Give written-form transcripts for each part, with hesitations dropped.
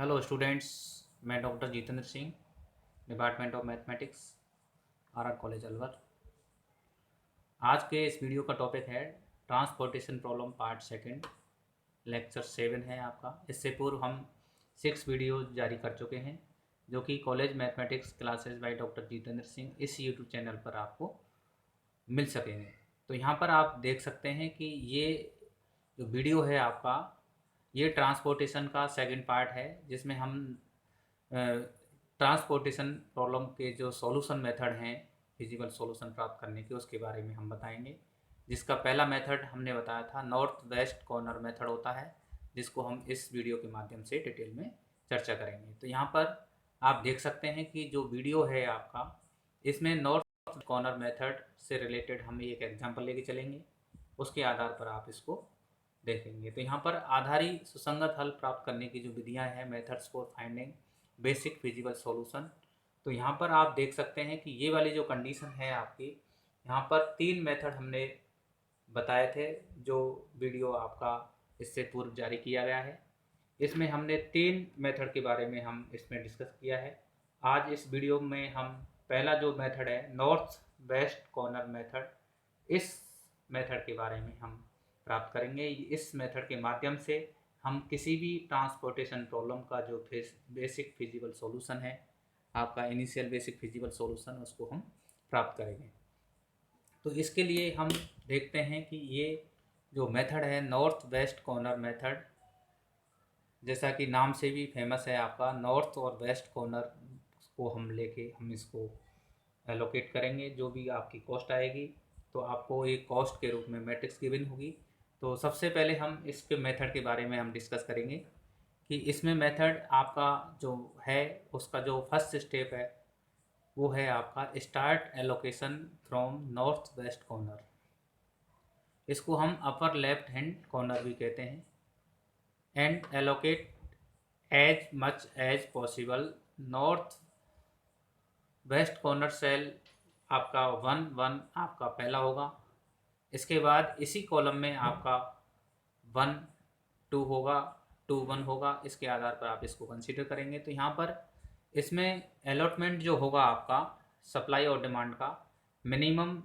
Hello students, मैं doctor Jitendra Singh, department of mathematics, R college Alwar. आज के इस वीडियो का टॉपिक है transportation problem part second, lecture 7 है आपका। इससे पूर्व हम 6 वीडियो जारी कर चुके हैं जो कि college mathematics classes by doctor Jitendra Singh इस यूट्यूब चैनल पर आपको मिल सकेंगे। तो यहाँ पर आप देख सकते हैं कि ये जो वीडियो है आपका, ये ट्रांसपोर्टेशन का सेकंड पार्ट है, जिसमें हम ट्रांसपोर्टेशन प्रॉब्लम के जो सॉल्यूशन मेथड हैं फिजिकल सॉल्यूशन प्राप्त करने के, उसके बारे में हम बताएंगे। जिसका पहला मेथड हमने बताया था नॉर्थ वेस्ट कॉर्नर मेथड होता है, जिसको हम इस वीडियो के माध्यम से डिटेल में चर्चा करेंगे। तो यहाँ पर आप देख सकते हैं कि जो वीडियो है आपका, इसमें नॉर्थ कॉर्नर मेथड से रिलेटेड हम एक एग्जाम्पल लेके चलेंगे, उसके आधार पर आप इसको देखेंगे। तो यहाँ पर आधारी सुसंगत हल प्राप्त करने की जो विधियाँ हैं, methods for finding basic physical solution. तो यहाँ पर आप देख सकते हैं कि ये वाली जो कंडीशन है आपकी, यहाँ पर 3 मेथड हमने बताए थे, जो वीडियो आपका इससे पूर्व जारी किया गया है। इसमें हमने 3 मेथड के बारे में हम इसमें डिस्कस किया है। आज इस वीडियो में हम पहला जो मेथड है नॉर्थ वेस्ट कॉर्नर मेथड, इस मेथड के बारे में हम प्राप्त करेंगे। इस मेथड के माध्यम से हम किसी भी ट्रांसपोर्टेशन प्रॉब्लम का जो बेसिक फिजिकल सॉल्यूशन है आपका, इनिशियल बेसिक फिजिकल सॉल्यूशन, उसको हम प्राप्त करेंगे। तो इसके लिए हम देखते हैं कि ये जो मेथड है नॉर्थ वेस्ट कॉर्नर मेथड, जैसा कि नाम से भी फेमस है आपका, नॉर्थ और वेस्ट कॉर्नर को हम लेके हम इसको एलोकेट करेंगे। जो भी आपकी कॉस्ट आएगी, तो आपको एक कॉस्ट के रूप में मैट्रिक्स गिवन होगी। तो सबसे पहले हम इसके मेथड के बारे में हम डिस्कस करेंगे कि इसमें मेथड आपका जो है, उसका जो फर्स्ट स्टेप है वो है आपका start allocation from north west corner. इसको हम अपर लेफ्ट हैंड कॉर्नर भी कहते हैं। And allocate as much as possible north west corner cell आपका 1 1 आपका पहला होगा। इसके बाद इसी कॉलम में आपका 1 2 होगा, 2 1 होगा। इसके आधार पर आप इसको कंसीडर करेंगे। तो यहाँ पर इसमें अलॉटमेंट जो होगा आपका सप्लाई और डिमांड का, मिनिमम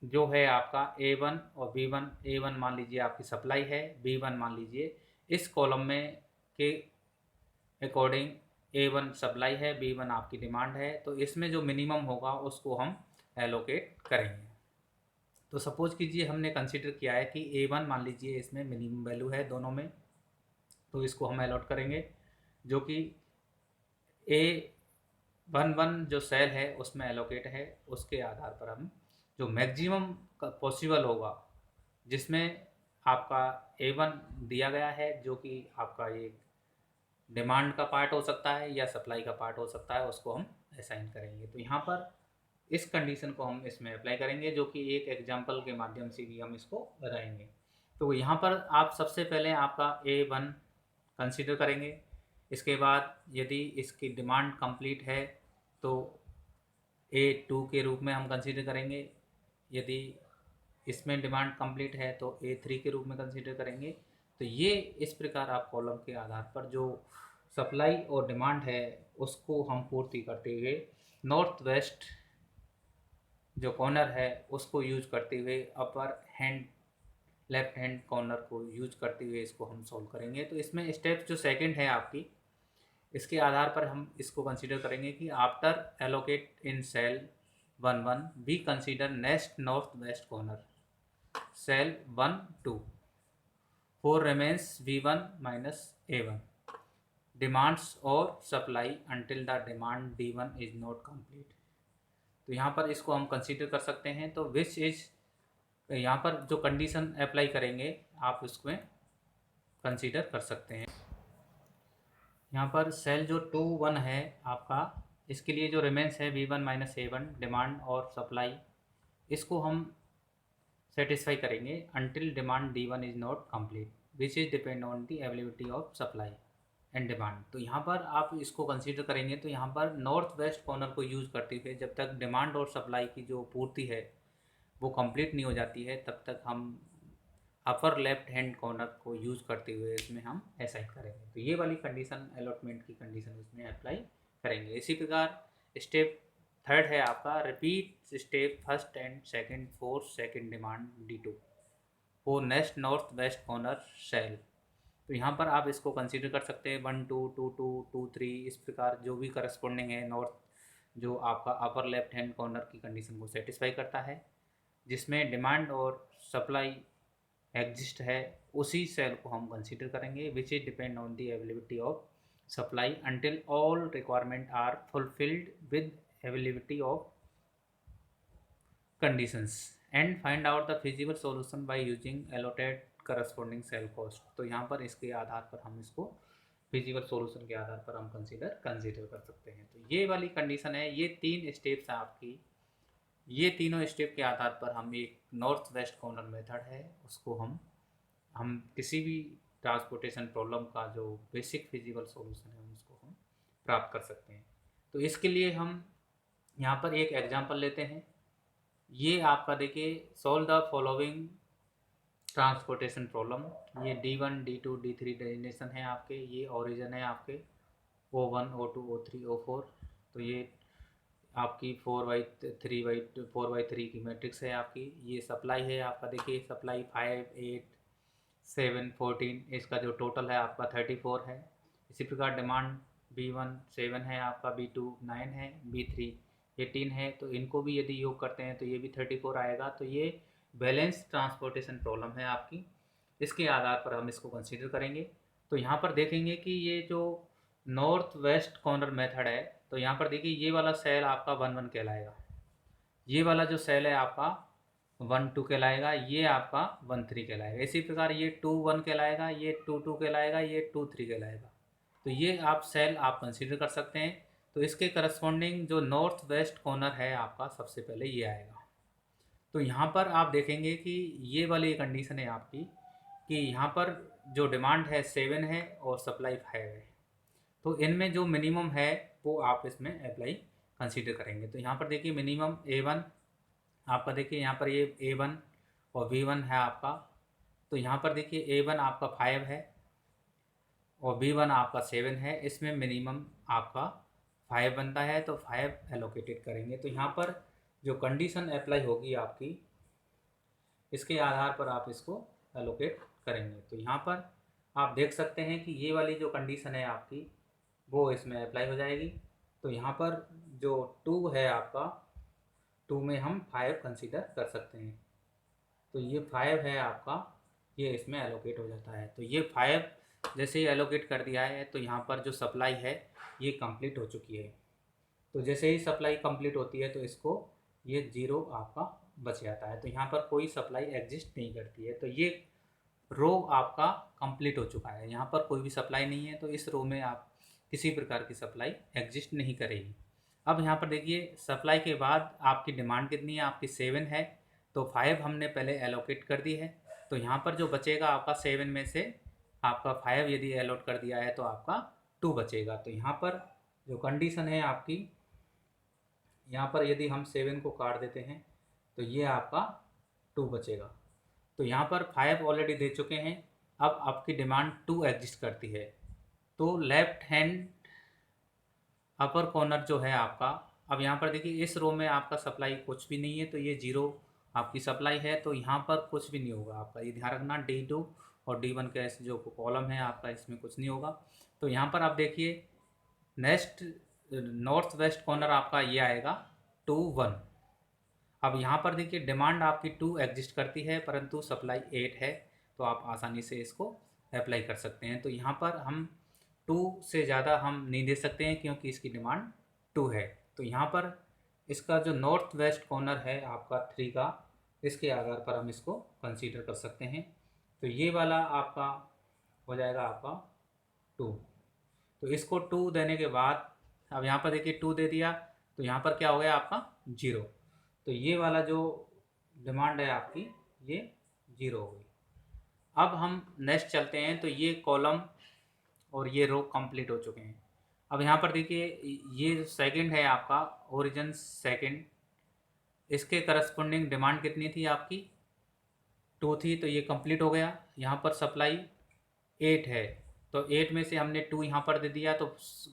जो है आपका A1 और B1। A1 मान लीजिए आपकी सप्लाई है, B1 मान लीजिए इस कॉलम में के अकॉर्डिंग A1 सप्लाई है, B1 आपकी डिमांड है। तो इसमें जो मिनिमम होगा उसको हम एलोकेट करेंगे। तो सपोज कीजिए हमने कंसीडर किया है कि A1 मान लीजिए इसमें मिनिमम वैल्यू है दोनों में, तो इसको हम अलॉट करेंगे। जो कि A11 जो सेल है उसमें एलोकेट है, उसके आधार पर हम जो मैक्सिमम पॉसिबल होगा, जिसमें आपका A1 दिया गया है, जो कि आपका ये डिमांड का पार्ट हो सकता है या सप्लाई का पार्ट हो सकता है, उसको हम असाइन करेंगे। तो यहाँ पर इस कंडीशन को हम इसमें अप्लाई करेंगे, जो कि एक एग्जांपल के माध्यम से भी हम इसको बताएंगे। तो यहाँ पर आप सबसे पहले आपका A1 कंसीडर करेंगे। इसके बाद यदि इसकी डिमांड कंप्लीट है तो A2 के रूप में हम कंसीडर करेंगे। यदि इसमें डिमांड कंप्लीट है तो A3 के रूप में कंसीडर करेंगे। तो ये इस प्रकार आप कॉलम के आधार पर जो सप्लाई और डिमांड है उसको हम पूर्ति करते हुए नॉर्थ वेस्ट जो कॉर्नर है उसको यूज करते हुए upper hand left hand corner को यूज करते हुए इसको हम सॉल्व करेंगे। तो इसमें स्टेप जो सेकंड है आपकी, इसके आधार पर हम इसको कंसीडर करेंगे कि after allocate in cell 1 1 be consider next north west corner cell 1 2 4 remains V1 minus A1 demands or supply until the demand D1 is not complete। तो यहाँ पर इसको हम कंसीडर कर सकते हैं। तो विच इज, यहाँ पर जो कंडीशन अप्लाई करेंगे आप उसमें कंसीडर कर सकते हैं। यहाँ पर सेल जो 2 1 है आपका, इसके लिए जो रिमेंस है V1 माइनस A1 डिमांड और सप्लाई, इसको हम सेटिस्फाई करेंगे until demand D1 is not complete which is depend on the availability of supply and demand. तो यहाँ पर आप इसको कंसीडर करेंगे। तो यहाँ पर नॉर्थ वेस्ट कॉर्नर को यूज़ करते हुए जब तक डिमांड और सप्लाई की जो पूर्ति है वो कंप्लीट नहीं हो जाती है, तब तक हम अपर लेफ्ट हैंड कॉर्नर को यूज़ करते हुए इसमें हम असाइन करेंगे। तो ये वाली कंडीशन अलॉटमेंट की कंडीशन इसमें अप्लाई करेंगे। इसी प्रकार स्टेप थर्ड है आपका repeat step first and second for second demand D2 for next north west corner cell. तो यहाँ पर आप इसको कंसीडर कर सकते हैं 1 2 2 2 2 3 इस प्रकार जो भी करस्पॉन्डिंग है नॉर्थ जो आपका अपर लेफ्ट हैंड कॉर्नर की कंडीशन को सेटिस्फाई करता है, जिसमें डिमांड और सप्लाई एग्जिस्ट है, उसी सेल को हम कंसीडर करेंगे which is depend on the availability of supply until all requirement are fulfilled with availability of conditions and find out the feasible solution by using allotted corresponding cell cost। तो यहाँ पर इसके आधार पर हम इसको फिजिबल सॉल्यूशन के आधार पर हम कंसीडर कर सकते हैं। तो ये वाली कंडीशन है, ये 3 स्टेप्स हैं आपकी। ये तीनों स्टेप के आधार पर हम एक नॉर्थ वेस्ट कॉर्नर मेथड है उसको हम किसी भी ट्रांसपोर्टेशन प्रॉब्लम का जो बेसिक फिजिबल सॉल्यूशन है उसको हम प्राप्त कर सकते हैं। तो इसके लिए हम यहाँ पर एक एग्जांपल लेते हैं। ये आपका देखिए solve the following transportation problem. ये D1 D2 D3 डेजिग्नेशन है आपके, ये ओरिजिन है आपके O1 O2 O3 O4। तो ये आपकी 4/3 की मैट्रिक्स है आपकी। ये सप्लाई है आपका, देखिए सप्लाई 5 8 7 14 इसका जो टोटल है आपका 34 है। इसी प्रकार डिमांड B1 7 है आपका, B2 9 है, B3 18 है। तो इनको भी यदि योग करते हैं तो ये भी 34 आएगा। तो ये बैलेंस ट्रांसपोर्टेशन प्रॉब्लम है आपकी, इसके आधार पर हम इसको कंसीडर करेंगे। तो यहाँ पर देखेंगे कि ये जो नॉर्थ वेस्ट कॉर्नर मेथड है, तो यहाँ पर देखिए ये वाला सेल आपका 1 1 कहलाएगा, ये वाला जो सेल है आपका 1 2 कहलाएगा, ये आपका 1 3 कहलाएगा। इसी प्रकार ये 2 1 कहलाएगा, ये 2 2 कहलाएगा, ये 2 3 कहलाएगा। तो ये आप सेल आप कंसीडर कर सकते हैं। तो इसके करस्पॉन्डिंग जो नॉर्थ वेस्ट कॉर्नर है आपका सबसे पहले ये आएगा। तो यहाँ पर आप देखेंगे कि ये वाली कंडीशन है आपकी कि यहाँ पर जो डिमांड है 7 है और सप्लाई 5 है। तो इनमें जो मिनिमम है वो आप इसमें अप्लाई कंसीडर करेंगे। तो यहाँ पर देखिए मिनिमम A1 आपका, देखिए यहाँ पर ये A1 और B1 है आपका। तो यहाँ पर देखिए A1 आपका 5 है और B1 आपका 7 है, इसमें मिनिमम आपका 5 बनता है। तो 5 एलोकेटेड करेंगे। तो यहाँ पर जो कंडीशन अप्लाई होगी आपकी, इसके आधार पर आप इसको एलोकेट करेंगे। तो यहाँ पर आप देख सकते हैं कि ये वाली जो कंडीशन है आपकी वो इसमें अप्लाई हो जाएगी। तो यहाँ पर जो 2 है आपका, 2 में हम 5 कंसीडर कर सकते हैं। तो ये 5 है आपका, ये इसमें एलोकेट हो जाता है। तो ये 5 जैसे ही एलोकेट कर दिया है तो यहाँ पर जो सप्लाई है ये कंप्लीट हो चुकी है। तो जैसे ही सप्लाई कंप्लीट होती है तो इसको ये 0 आपका बच जाता है। तो यहाँ पर कोई सप्लाई एग्जिस्ट नहीं करती है। तो ये रो आपका कंप्लीट हो चुका है, यहाँ पर कोई भी सप्लाई नहीं है। तो इस रो में आप किसी प्रकार की सप्लाई एग्जिस्ट नहीं करेगी। अब यहाँ पर देखिए सप्लाई के बाद आपकी डिमांड कितनी है, आपकी 7 है। तो 5 हमने पहले एलोकेट कर दी है। तो यहाँ पर जो बचेगा आपका 7 में से आपका 5 यदि एलोट कर दिया है तो आपका 2 बचेगा। तो यहाँ पर जो कंडीशन है आपकी, यहाँ पर यदि हम 7 को काट देते हैं तो ये आपका 2 बचेगा। तो यहाँ पर 5 ऑलरेडी दे चुके हैं, अब आपकी डिमांड 2 एग्जिस्ट करती है। तो लेफ्ट हैंड अपर कॉर्नर जो है आपका, अब यहाँ पर देखिए इस रो में आपका सप्लाई कुछ भी नहीं है। तो ये 0 आपकी सप्लाई है। तो यहाँ पर कुछ भी नहीं होगा आपका, ये ध्यान रखना। D2 और D1 का जो कॉलम है आपका इसमें कुछ नहीं होगा। तो यहाँ पर आप देखिए नेक्स्ट नॉर्थ वेस्ट कॉर्नर आपका ये आएगा 2 1। अब यहाँ पर देखिए डिमांड आपकी 2 एग्जिस्ट करती है परंतु सप्लाई 8 है। तो आप आसानी से इसको अप्लाई कर सकते हैं। तो यहाँ पर हम 2 से ज़्यादा हम नहीं दे सकते हैं क्योंकि इसकी डिमांड 2 है। तो यहाँ पर इसका जो नॉर्थ वेस्ट कॉर्नर है आपका 3 का, इसके आधार पर हम इसको कंसीडर कर सकते हैं। तो ये वाला आपका हो जाएगा आपका 2। तो इसको 2 देने के बाद अब यहाँ पर देखिए 2 दे दिया तो यहाँ पर क्या हो गया आपका 0। तो ये वाला जो डिमांड है आपकी ये 0 हो गई। अब हम नेक्स्ट चलते हैं। तो ये कॉलम और ये रो कंप्लीट हो चुके हैं। अब यहाँ पर देखिए ये सेकंड है आपका ओरिजिन सेकंड, इसके करस्पॉन्डिंग डिमांड कितनी थी आपकी 2 थी तो ये कंप्लीट हो गया। यहाँ पर सप्लाई 8 है तो 8 में से हमने 2 यहाँ पर दे दिया तो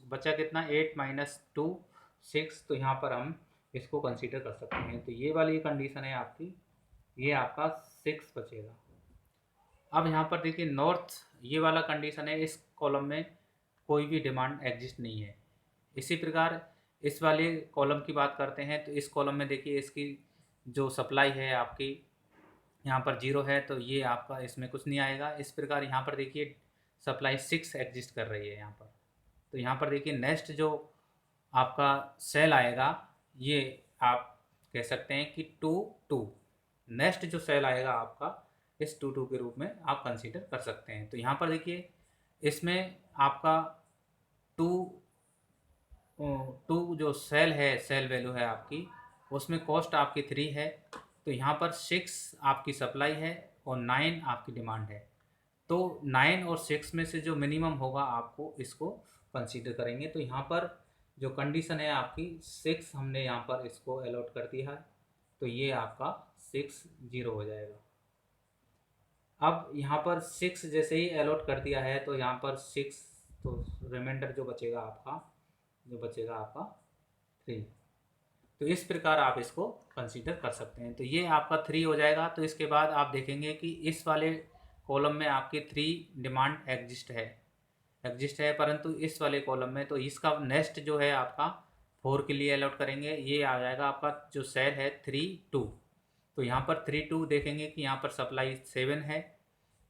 बचा कितना, 8 माइनस 2 6। तो यहाँ पर हम इसको कंसीडर कर सकते हैं। तो ये वाली कंडीशन है आपकी, ये आपका 6 बचेगा। अब यहाँ पर देखिए नॉर्थ, ये वाला कंडीशन है, इस कॉलम में कोई भी डिमांड एग्जिस्ट नहीं है। इसी प्रकार इस वाले कॉलम की बात करते हैं तो इस कॉलम में देखिए इसकी जो सप्लाई है आपकी यहाँ पर 0 है तो ये आपका इसमें कुछ नहीं आएगा। इस प्रकार यहाँ पर देखिए सप्लाई 6 एग्जिस्ट कर रही है यहाँ पर। तो यहाँ पर देखिए नेक्स्ट जो आपका सेल आएगा ये आप कह सकते हैं कि 2 2, नेक्स्ट जो सेल आएगा आपका इस 2 2 के रूप में आप कंसीडर कर सकते हैं। तो यहाँ पर देखिए इसमें आपका 2 2 जो सेल है, सेल वैल्यू है आपकी, उसमें कॉस्ट आपकी 3 है। तो यहाँ पर 6 आपकी सप्लाई है और 9 आपकी डिमांड है। तो 9 और 6 में से जो मिनिमम होगा आपको इसको कंसीडर करेंगे। तो यहाँ पर जो कंडीशन है आपकी 6 हमने यहाँ पर इसको अलॉट कर दिया है तो ये आपका 6 0 हो जाएगा। अब यहाँ पर 6 जैसे ही अलॉट कर दिया है तो यहाँ पर 6 तो रिमाइंडर जो बचेगा आपका 3। तो इस प्रकार आप इसको कंसीडर कर सकते हैं। तो ये आपका 3 हो जाएगा। तो इसके बाद आप देखेंगे कि इस वाले कॉलम में आपकी 3 डिमांड एग्जिस्ट है परंतु इस वाले कॉलम में तो इसका नेक्स्ट जो है आपका 4 के लिए अलॉट करेंगे। ये आ जाएगा आपका जो सेल है 3 2। तो यहाँ पर 3 2 देखेंगे कि यहाँ पर सप्लाई 7 है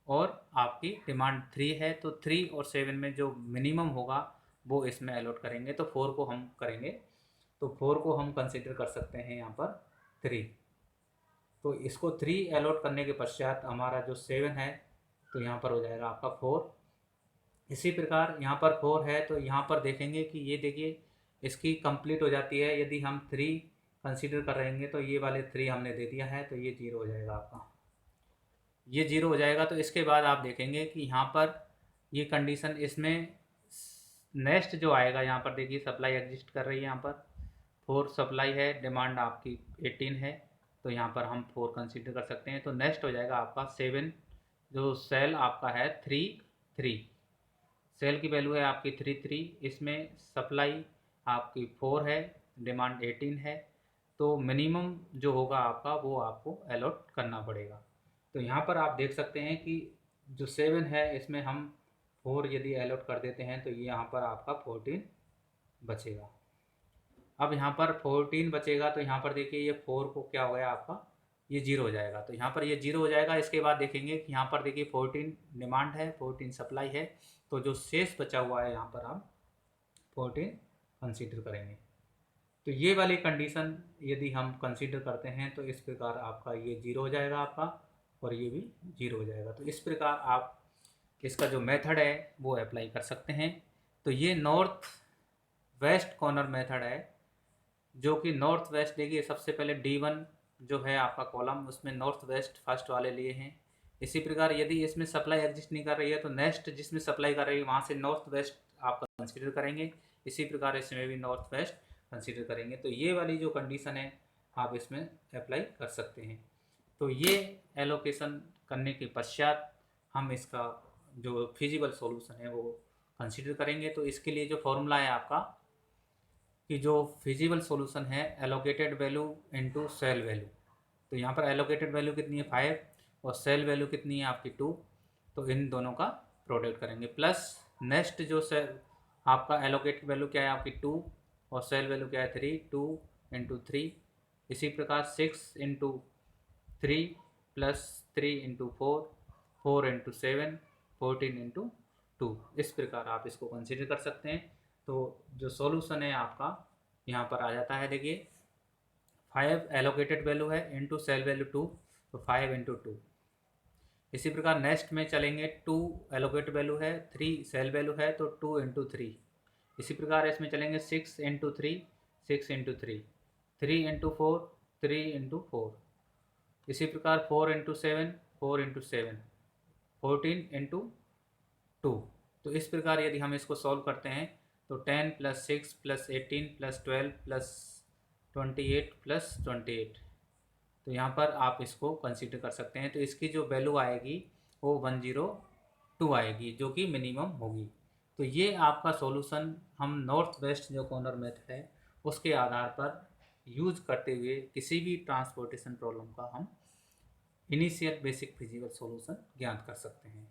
और आपकी डिमांड 3 है। तो 3 और 7 में जो मिनिमम होगा वो इसमें अलॉट करेंगे। तो 4 को हम करेंगे, तो 4 को हम कंसिडर कर सकते हैं यहाँ पर 3। तो इसको 3 अलॉट करने के पश्चात हमारा जो 7 है तो यहाँ पर हो जाएगा आपका 4। इसी प्रकार यहाँ पर 4 है तो यहाँ पर देखेंगे कि ये देखिए इसकी कंप्लीट हो जाती है। यदि हम 3 कंसीडर कर रहेंगे तो ये वाले 3 हमने दे दिया है तो ये 0 हो जाएगा आपका, ये 0 हो जाएगा। तो इसके बाद आप देखेंगे कि यहाँ पर ये कंडीशन इसमें नेक्स्ट जो आएगा, यहाँ पर देखिए सप्लाई एग्जिस्ट कर रही है, यहाँ पर 4 सप्लाई है, डिमांड आपकी 18 है तो यहाँ पर हम 4 कंसीडर कर सकते हैं। तो नेक्स्ट हो जाएगा आपका 7, जो सेल आपका है 3 3, सेल की वैल्यू है आपकी 3 3, इसमें सप्लाई आपकी 4 है, डिमांड 18 है। तो मिनिमम जो होगा आपका वो आपको अलॉट करना पड़ेगा। तो यहाँ पर आप देख सकते हैं कि जो 7 है इसमें हम 4 यदि अलॉट कर देते हैं तो ये यहाँ पर आपका 14 बचेगा। अब यहाँ पर 14 बचेगा तो यहाँ पर देखिए ये 4 को क्या हो गया आपका, ये 0 हो जाएगा। तो यहाँ पर ये 0 हो जाएगा। इसके बाद देखेंगे कि यहाँ पर देखिए 14 डिमांड है, 14 सप्लाई है, तो जो शेष बचा हुआ है यहाँ पर हम 14 कंसीडर करेंगे। तो ये वाली कंडीशन यदि हम कंसीडर करते हैं तो इस प्रकार आपका ये 0 हो जाएगा आपका और ये भी 0 हो जाएगा। तो इस प्रकार आप इसका जो मेथड है वो अप्लाई कर सकते हैं। तो ये नॉर्थ वेस्ट कॉर्नर मेथड है, जो कि नॉर्थ वेस्ट देखिए सबसे पहले D1 जो है आपका कॉलम उसमें नॉर्थ वेस्ट फर्स्ट वाले लिए हैं। इसी प्रकार यदि इसमें सप्लाई एग्जिस्ट नहीं कर रही है तो नेक्स्ट जिसमें सप्लाई कर रही है वहाँ से नॉर्थ वेस्ट आप कंसिडर करेंगे। इसी प्रकार इसमें भी नॉर्थ वेस्ट कंसिडर करेंगे। तो ये वाली जो कंडीशन है आप इसमें अप्लाई कर सकते हैं। तो ये एलोकेशन करने के पश्चात हम इसका जो फिजिबल सॉल्यूशन है वो कंसिडर करेंगे। तो इसके लिए जो फॉर्मूला है आपका कि जो फिजिबल सॉल्यूशन है allocated value into cell value, तो यहाँ पर एलोकेटेड वैल्यू कितनी है 5 और सेल वैल्यू कितनी है आपकी 2, तो इन दोनों का प्रोडक्ट करेंगे प्लस नेक्स्ट जो सेल आपका एलोकेटेड वैल्यू क्या है आपकी 2 और सेल वैल्यू क्या है 3, 2 इंटू 3। इसी प्रकार 6 into 3 plus 3 into 4, 4 into 7, 14 into 2। इस प्रकार आप इसको कंसिडर कर सकते हैं। तो जो सॉल्यूशन है आपका यहाँ पर आ जाता है, देखिए 5 एलोकेटेड वैल्यू है इंटू सेल वैल्यू 2, तो 5 इंटू 2। इसी प्रकार नेक्स्ट में चलेंगे 2 एलोकेटेड वैल्यू है, 3 सेल वैल्यू है तो 2 इंटू 3। इसी प्रकार इसमें चलेंगे 6 इंटू 3, 6 इंटू 3, 3 इंटू 4, 3 इंटू 4। इसी प्रकार 4 इंटू 7, 4 इंटू 7, 14 इंटू 2। तो इस प्रकार यदि हम इसको सॉल्व करते हैं तो 10 plus 6 plus 18 plus 12 plus 28 plus 28, तो यहाँ पर आप इसको कंसीडर कर सकते हैं। तो इसकी जो वैल्यू आएगी वो 102 आएगी, जो कि मिनिमम होगी। तो ये आपका सॉल्यूशन हम नॉर्थ वेस्ट जो कॉर्नर मेथड है उसके आधार पर यूज करते हुए किसी भी ट्रांसपोर्टेशन प्रॉब्लम का हम इनिशियल बेसिक फिजिकल सॉल्यूशन ज्ञात कर सकते हैं।